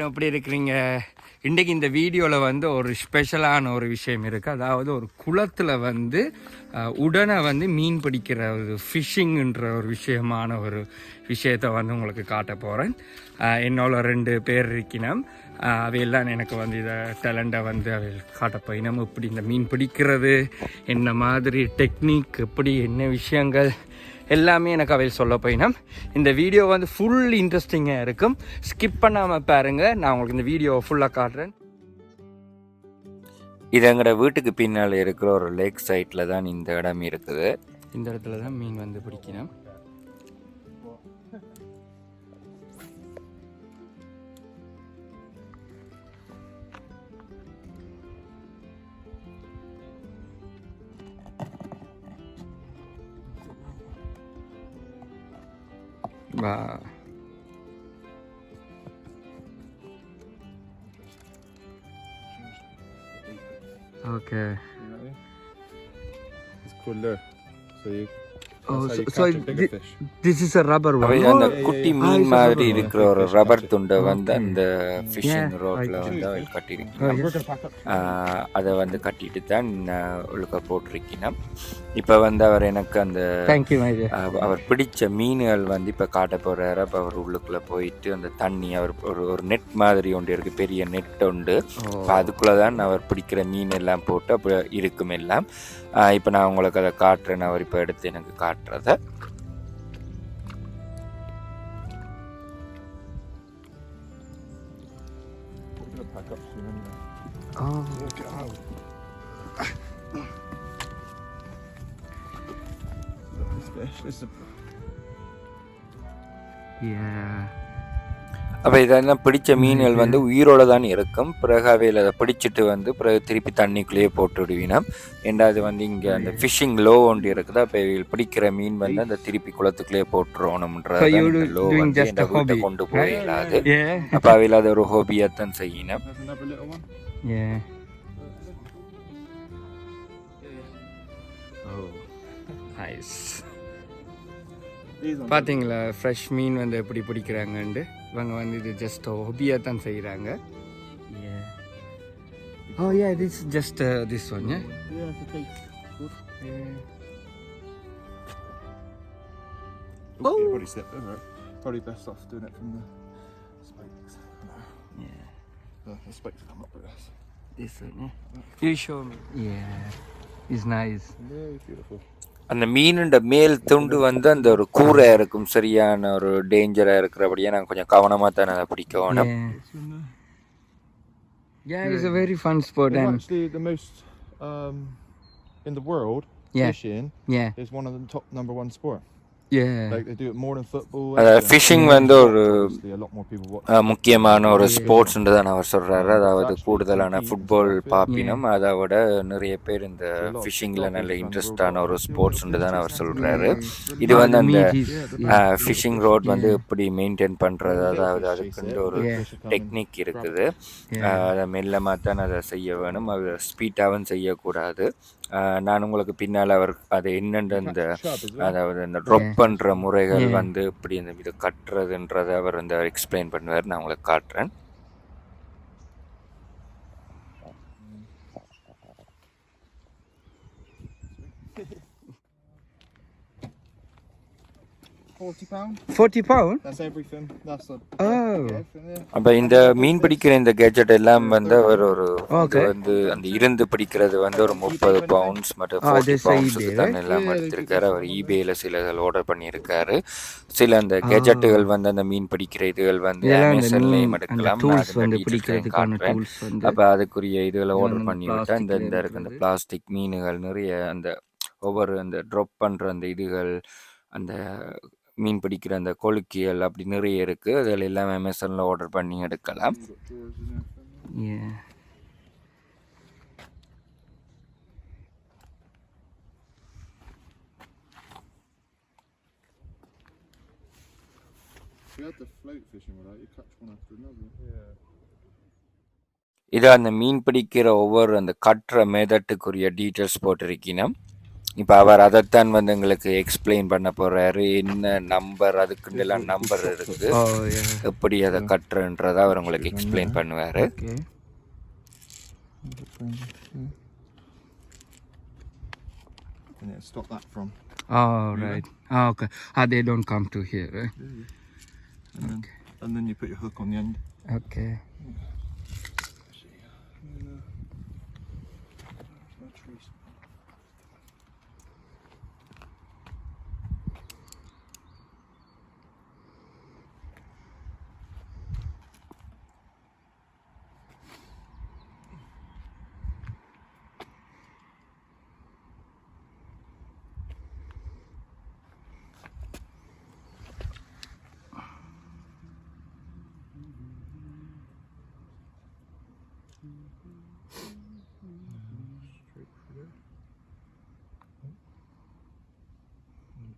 எல்லாரும் எப்படி இருக்கிறீங்க? இன்றைக்கி இந்த வீடியோவில் வந்து ஒரு ஸ்பெஷலான ஒரு விஷயம் இருக்குது. அதாவது ஒரு குளத்தில் வந்து உடனே வந்து மீன் பிடிக்கிற ஒரு ஃபிஷ்ஷிங்குன்ற ஒரு விஷயமான ஒரு விஷயத்தை வந்து உங்களுக்கு காட்ட போகிறேன். என்னோட 2 பேர் இருக்கணும். அவையெல்லாம் எனக்கு வந்து இதை டேலண்டை வந்து அவை காட்ட போயினோம். இப்படி இந்த மீன் பிடிக்கிறது என்ன மாதிரி டெக்னிக், எப்படி என்ன விஷயங்கள் எல்லாமே எனக்கு அவையில் சொல்ல போயினோம். இந்த வீடியோ வந்து ஃபுல் இன்ட்ரெஸ்டிங்காக இருக்கும். ஸ்கிப் பண்ணாமல் பாருங்கள். நான் உங்களுக்கு இந்த வீடியோவை ஃபுல்லாக காட்டுறேன். இது எங்களோட வீட்டுக்கு பின்னால் இருக்கிற ஒரு லேக் சைட்டில் தான் இந்த இடம் இருக்குது. இந்த இடத்துல தான் மீன் வந்து பிடிக்கணும். Wow. Okay. It's cooler. So you. This is a rubber one. அந்த குட்டி மீன் மாதிரி இருக்கிற ஒரு ரப்பர் துண்டை வந்து அந்த ஃபிஷிங் ரோட்ல வந்து கட்டியிருக்கோம். அதை வந்து கட்டிட்டு தான் உள்ள போட்டிருக்கணும். இப்போ வந்து அவர் எனக்கு அந்த அவர் பிடிச்ச மீன்கள் வந்து இப்போ காட்ட போறாரு. அப்போ அவர் உள்ளுக்குள்ளே போயிட்டு அந்த தண்ணி அவர் ஒரு நெட் மாதிரி ஒன்று இருக்குது, பெரிய நெட் உண்டு. அதுக்குள்ளே தான் அவர் பிடிக்கிற மீன் எல்லாம் போட்டு அப்போ இருக்கும் எல்லாம். இப்போ நான் உங்களுக்கு அதை காட்டுறேன். அவர் இப்போ எடுத்து எனக்கு காட்டுறத அப்போ இதெல்லாம் பிடிச்ச மீன்கள் வந்து உயிரோடு தான் இருக்கும். பிறகு அவையில் அதை பிடிச்சிட்டு வந்து பிறகு திருப்பி தண்ணிக்குள்ளேயே போட்டு விடுவினோம். ரெண்டாவது வந்து இங்கே அந்த ஃபிஷிங் லோ ஒன்று இருக்குது. அப்போ இவங்க பிடிக்கிற மீன் வந்து அந்த திருப்பி குளத்துக்குள்ளேயே போட்டுருவோம்ன்ற லோ வந்து எந்த வீட்டை கொண்டு போயிடாது. அப்போ அவையில் அதை ஒரு ஹோபியாகத்தான் செய்யணும். பார்த்தீங்களா ஃப்ரெஷ் மீன் வந்து எப்படி பிடிக்கிறாங்கன்ட்டு. இவங்க வந்து இது ஜஸ்ட் ஹாபியாக தான் செய்கிறாங்க. Oh yeah, this is just this one, yeah? Yeah, it's a taste. Good. Oh! Probably slipped over it. Probably best off doing it from the spikes. Yeah. The spikes come up with us. This one, yeah? You show me. Yeah. It's nice. Yeah, it's beautiful. அந்த மீனுண்ட மேல் துண்டு வந்து அந்த ஒரு கூரை இருக்கும், சரியான ஒரு டேஞ்சரா இருக்கிறபடியே நான் கொஞ்சம் கவனமா தான் அதை பிடிக்கணும். Yeah, it's a very fun sport. And actually the most in the world, fishing is one of the top number 1 sport. Yeah. Like they do it more than football. Fishing வந்து ஒரு முக்கியமான ஒரு ஸ்போர்ட்ஸ்ன்று தான் அவர் சொல்கிறாரு. அதாவது கூடுதலான ஃபுட்பால் பாப்பினம் அதை விட நிறைய பேர் இந்த ஃபிஷிங்கில் நல்ல இன்ட்ரெஸ்டான ஒரு ஸ்போர்ட்ஸ்ன்று தான் அவர் சொல்கிறாரு. இது வந்து அந்த ஃபிஷிங் ரோட் வந்து எப்படி மெயின்டைன் பண்ணுறது, அதாவது அதுக்கு ஒரு டெக்னிக் இருக்குது. அதை மெல்லமாக தான் அதை செய்ய வேணும். அது ஸ்பீட்டாகவும் செய்யக்கூடாது. நான் உங்களுக்கு பின்னால் அவர் அது என்னென்ற அந்த அதாவது அந்த ட்ராப் பண்ணுற முறைகள் வந்து இப்படி இந்த இது கட்டுறதுன்றதை அவர் வந்து எக்ஸ்பிளைன் பண்ணுவார். நான் உங்களுக்கு காட்டுறேன். £40? That's everything. That's அப்போ இந்த மீன் பிடிக்கிற இந்த கேஜெட் எல்லாம் வந்து அவர் ஒரு வந்து அந்த இருந்து பிடிக்கிறது வந்து ஒரு 30 பவுண்ட்ஸ் மற்றும் 40 பவுண்ட்ஸுக்கு தான் எல்லாம் எடுத்திருக்காரு. அவர் ஈபேயில் சிலகள் ஆர்டர் பண்ணியிருக்காரு. சில அந்த கேஜெட்டுகள் வந்து அந்த மீன் பிடிக்கிற இதுகள் வந்து அமேசான்லேயும் எடுக்கலாம். அப்போ அதுக்குரிய இதுகளை ஆர்டர் பண்ணி விட்டா இந்த இருக்கு அந்த பிளாஸ்டிக் மீன்கள் நிறைய அந்த ஒவ்வொரு அந்த ட்ராப் பண்ணுற அந்த இதுகள், அந்த மீன் பிடிக்கிற அந்த கொழுக்கியல் அப்படி நிறைய இருக்குது. அதில் எல்லாமே அமேசானில் ஆர்டர் பண்ணி எடுக்கலாம். இது அந்த மீன் பிடிக்கிற ஒவ்வொரு அந்த கட்டுற மெதட்டுக்குரிய டீட்டெயில்ஸ் போட்டிருக்கணும். இப்போ அவர் அதைத்தான் வந்து எங்களுக்கு எக்ஸ்பிளைன் பண்ண போறாரு. என்ன நம்பர் அதுக்குண்டெல்லாம் நம்பர் இருக்குது, எப்படி அதை கட்டுறன்றதை அவர் உங்களுக்கு எக்ஸ்பிளைன் பண்ணுவார். And stop that from. Oh, right. Oh, okay. They don't come to here, right? And then you put your hook on the end. Okay.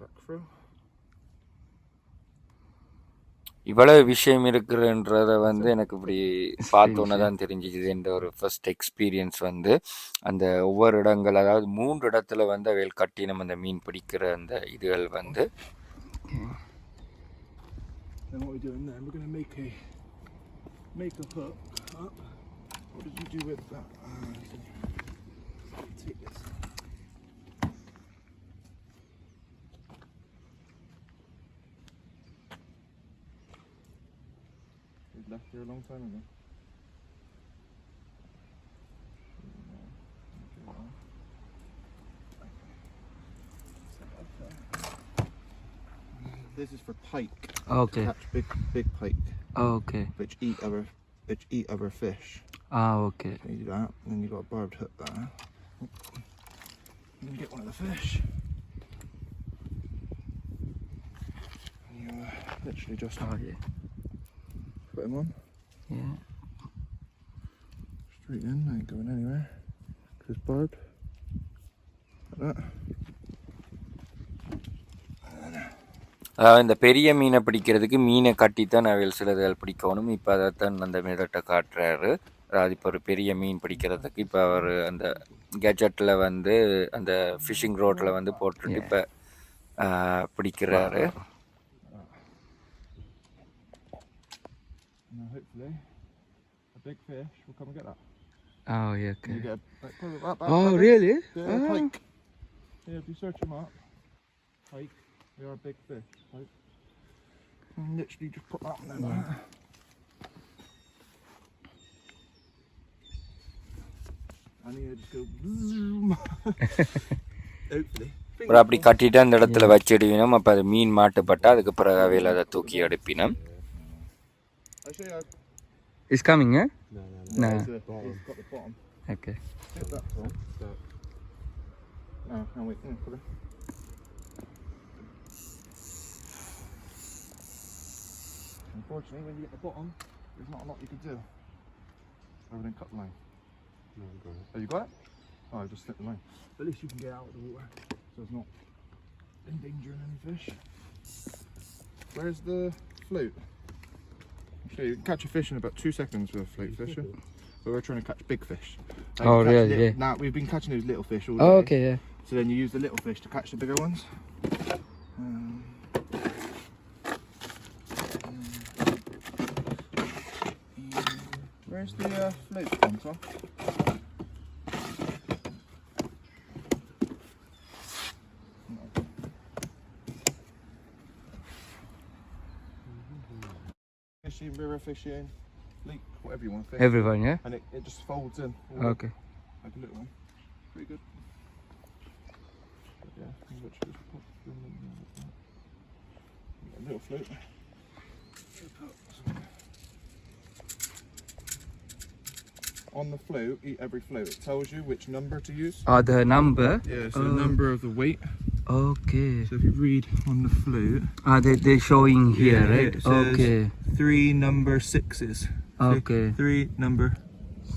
Back through. இவ்வளவு விஷயம் இருக்குன்றத வந்து எனக்கு இப்படி பார்த்தோன்னே தான் தெரிஞ்சிச்சு. என்ற ஒரு ஃபர்ஸ்ட் எக்ஸ்பீரியன்ஸ் வந்து அந்த ஒவ்வொரு இடங்கள், அதாவது 3 இடத்துல வந்து அவைகள் கட்டி நம்ம அந்த மீன் பிடிக்கிற அந்த இதுகள் வந்து. Then what we're doing then, we're going to make a hook up. What did you do with that? Take this. It left here a long time ago. This is for pike. Okay. Catch big pike. Okay. Which eat other fish. Okay. So you do that, and then you got a barbed hook there. You can get one of the fish. And you literally just put him on. Yeah. Straight in, ain't going anywhere. Cause it's barbed. Like that. அதாவது இந்த பெரிய மீனை பிடிக்கிறதுக்கு மீனை கட்டித்தான் அவைகள் சிலதுகள் பிடிக்கணும். இப்போ அதைத்தான் அந்த மெதட்டை காட்டுறாரு. அதாவது இப்போ ஒரு பெரிய மீன் பிடிக்கிறதுக்கு இப்போ அவர் அந்த கேஜெட்டில் வந்து அந்த ஃபிஷிங் ரோட்டில் வந்து போட்டுட்டு இப்போ பிடிக்கிறாரு. Hopefully a big fish will come and get that. Oh, yeah. Okay. You get Oh, really? Pike. Yeah, if you search them up, pike, they are a big fish. Pike. And literally just put that one in there. And you just go zoom. Hopefully. அப்புறம் அப்படி கட்டிட்டு அந்த இடத்துல வச்சிடுவினோம். அப்போ அது மீன் மாட்டுப்பட்டால் அதுக்கு பிறகு அவையில் அதை தூக்கி எடுப்பினோம். It's coming, yeah? No. It's got the bottom. Okay. Hit that top. No, wait. Put it. Unfortunately, when you get the bottom, there's not a lot you can do other than cut the line. No, I've got it. Oh, you got it? Oh, I just slipped the line. But at least you can get out of the water, so it's not endangering any fish. Where's the float? Okay, you can catch a fish in about 2 seconds with a float fishing, but we're trying to catch big fish. Oh, really? Yeah. Now we've been catching those little fish all day. Oh, okay, yeah. So then you use the little fish to catch the bigger ones. Where's the float gone, Tom? Fishing, river fishing, lake, whatever you want to fish. Everyone, yeah? And it just folds in. Okay. Like a little one. Pretty good. But yeah, you literally just pop them in there like that. Got a little float. On the float, eat every float. It tells you which number to use. The number? Yeah, so the number of the weight. Okay. So if you read on the float. They're showing here, Yeah, right? it says Okay. 3 number 6s. Okay. 3 number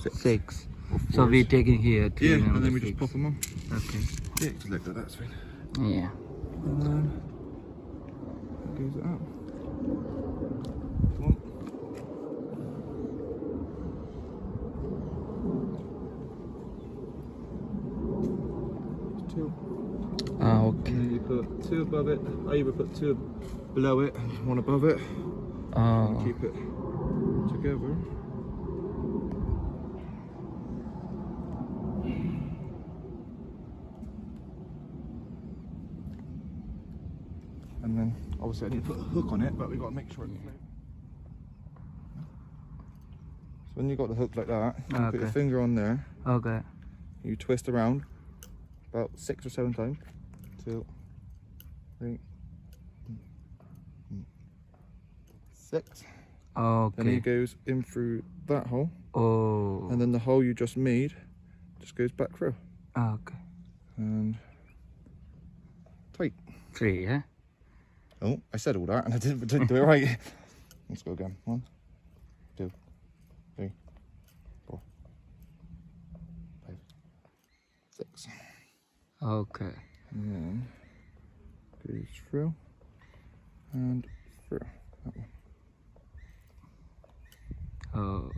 6. or So 4s. we're taking here. Yeah, and then we just pop them on. Okay. Yeah, just like that, that's fine. Yeah. And then that goes out. One. Two. put 2 above it. I either put 2 below it and 1 above it. And keep it together. And then obviously I need to put a hook on it, but we've got to make sure it's flat. So when you've got the hook like that, you put your finger on there. Okay. You twist around about 6 or 7 times. 2, 3, 6. Okay. Then he goes in through that hole. Oh. And then the hole you just made just goes back through. Okay. And tight. 3, yeah? Oh, I said all that and I didn't do it right. Let's go again. 1, 2, 3, 4, 5, 6. Okay. And then goes through and through. That one. Oh.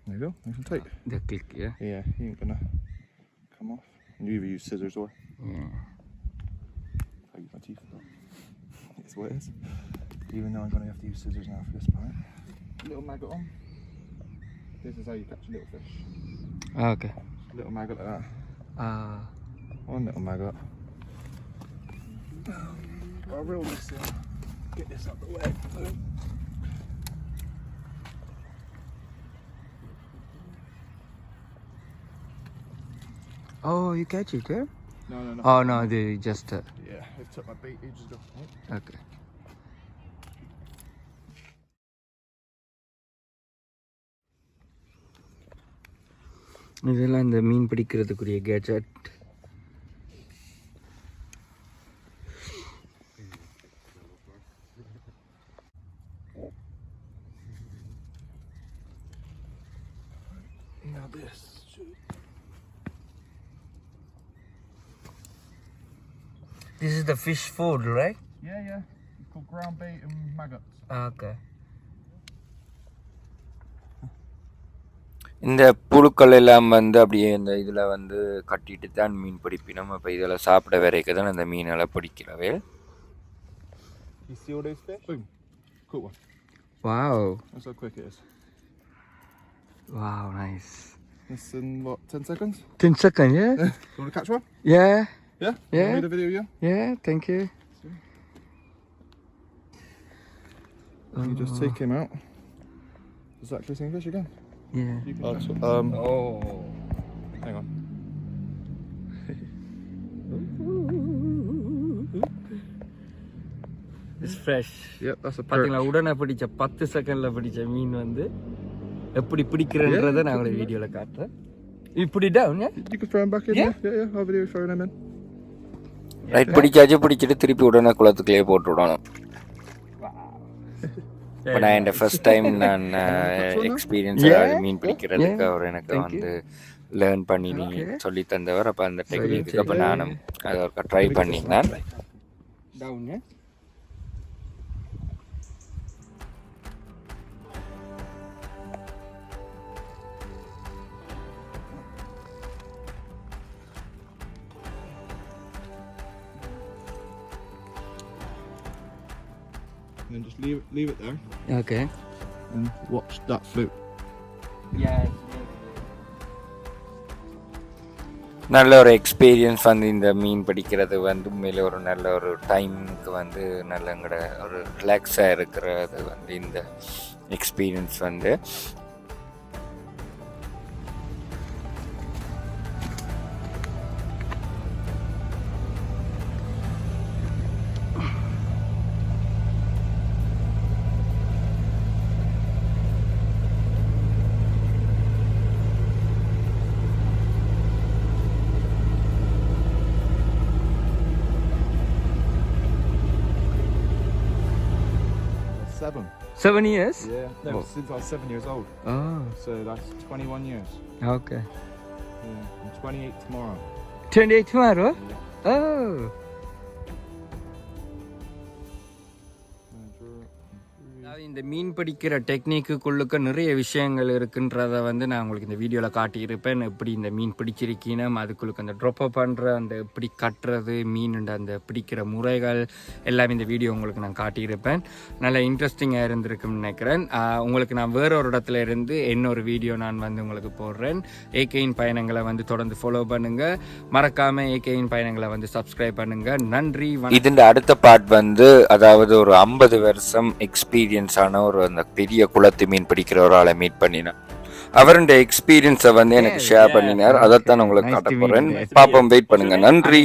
There you go, nice and tight. The click, yeah? Yeah, he ain't gonna come off. You either use scissors or Yeah. I use my teeth. It's what it is. Even though I'm gonna have to use scissors now for this part. Little maggot on. This is how you catch a little fish. Okay. Little maggot like that. 1 little maggot. I'll reel this in. Get this out the way. Oh, you catch it, yeah? No. Oh, no, they just... Yeah, I took my bait ages ago. Okay. இதெல்லாம் இந்த மீன் பிடிக்கிறதுக்குரிய gadget. Now this. This is the fish food, right? Yeah. It's called ground bait and maggots. Okay. இந்த புழுக்கள் எல்லாம் வந்து அப்படியே இந்த இதில் வந்து கட்டிட்டு தான் மீன் பிடிப்பினோம். அப்போ இதெல்லாம் சாப்பிட வரைக்கும் தான் அந்த மீனெல்லாம் பிடிக்கிறவே. You see all those fish? Boom. Cool one. Wow. That's how quick it is. Wow, nice. It's in what, 10 seconds? 10 seconds, yeah? You want to catch one? Yeah. Yeah? Yeah. You want me to video you? Yeah, thank you. You just take him out. Exactly the same fish again. Yeah. Hang on. It's fresh. Yep, that's a perch. பாத்தீங்களா, உடனே பிடிச்ச 10 செகண்ட்ல பிடிச்ச மீன் வந்து எப்படி பிடிக்கிறன்றதை நான் உங்களுக்கு வீடியோல காட்டுறேன். You put it down, yeah? You can throw him back in Yeah? there. Yeah, I'll video throwing him in. Right, பிடிச்சிட்டு திருப்பி உடனே குளத்துக்குள்ளேயே போட்டு விடணும். இப்போ நான் என் ஃபர்ஸ்ட் டைம் நான் எக்ஸ்பீரியன்ஸ் மீன் பிடிக்கிறதுக்கு அவர் எனக்கு வந்து லேர்ன் பண்ணி சொல்லி தந்தவர். அப்போ அந்த டெக்னிக்கு அப்போ நானும் அதை ஒரு ட்ரை பண்ணியிருந்தேன். Down, yeah? And then just leave it there Okay. and watch that float. Yeah. நல்ல ஒரு எக்ஸ்பீரியன்ஸ் வந்து இந்த மீன் பிடிக்கிறது வந்து உண்மையில ஒரு நல்ல ஒரு டைமுக்கு வந்து நல்ல எங்கட ஒரு ரிலாக்ஸாக இருக்கிறது வந்து இந்த எக்ஸ்பீரியன்ஸ் வந்து. Seven. 7 years? Yeah. No, since I was 7 years old. Oh, So that's 21 years. okay. Yeah. I'm 28 tomorrow. 28 tomorrow? Yeah. Oh. இந்த மீன் பிடிக்கிற டெக்னிக்குள்ளுக்கு நிறைய விஷயங்கள் இருக்குன்றத வந்து நான் உங்களுக்கு இந்த வீடியோவில் காட்டியிருப்பேன். எப்படி இந்த மீன் பிடிச்சிருக்கீனும் அதுக்குள்ளுக்கு அந்த ட்ராப் பண்ணுற அந்த எப்படி கட்டுறது மீன் அந்த பிடிக்கிற முறைகள் எல்லாமே இந்த வீடியோ உங்களுக்கு நான் காட்டியிருப்பேன். நல்ல இன்ட்ரெஸ்டிங்காக இருந்திருக்குன்னு நினைக்கிறேன். உங்களுக்கு நான் வேற ஒரு இடத்துல இருந்து இன்னொரு வீடியோ நான் வந்து உங்களுக்கு போடுறேன். ஏகேயின் பயணங்களை வந்து தொடர்ந்து ஃபாலோ பண்ணுங்கள். மறக்காமல் ஏகேயின் பயணங்களை வந்து சப்ஸ்கிரைப் பண்ணுங்கள். நன்றி. இதுண்ட அடுத்த பார்ட் வந்து அதாவது ஒரு 50 வருஷம் எக்ஸ்பீரியன்ஸ் ஆன ஒரு அந்த பெரிய குளத்து மீன் பிடிக்கிற ஒரு ஆளை மீட் பண்ணினேன். அவருடைய எக்ஸ்பீரியன்ஸை வந்து எனக்கு ஷேர் பண்ணினார். அதைத்தான் உங்களுக்கு காட்ட போறேன். பாப்போம், வெயிட் பண்ணுங்க. நன்றி.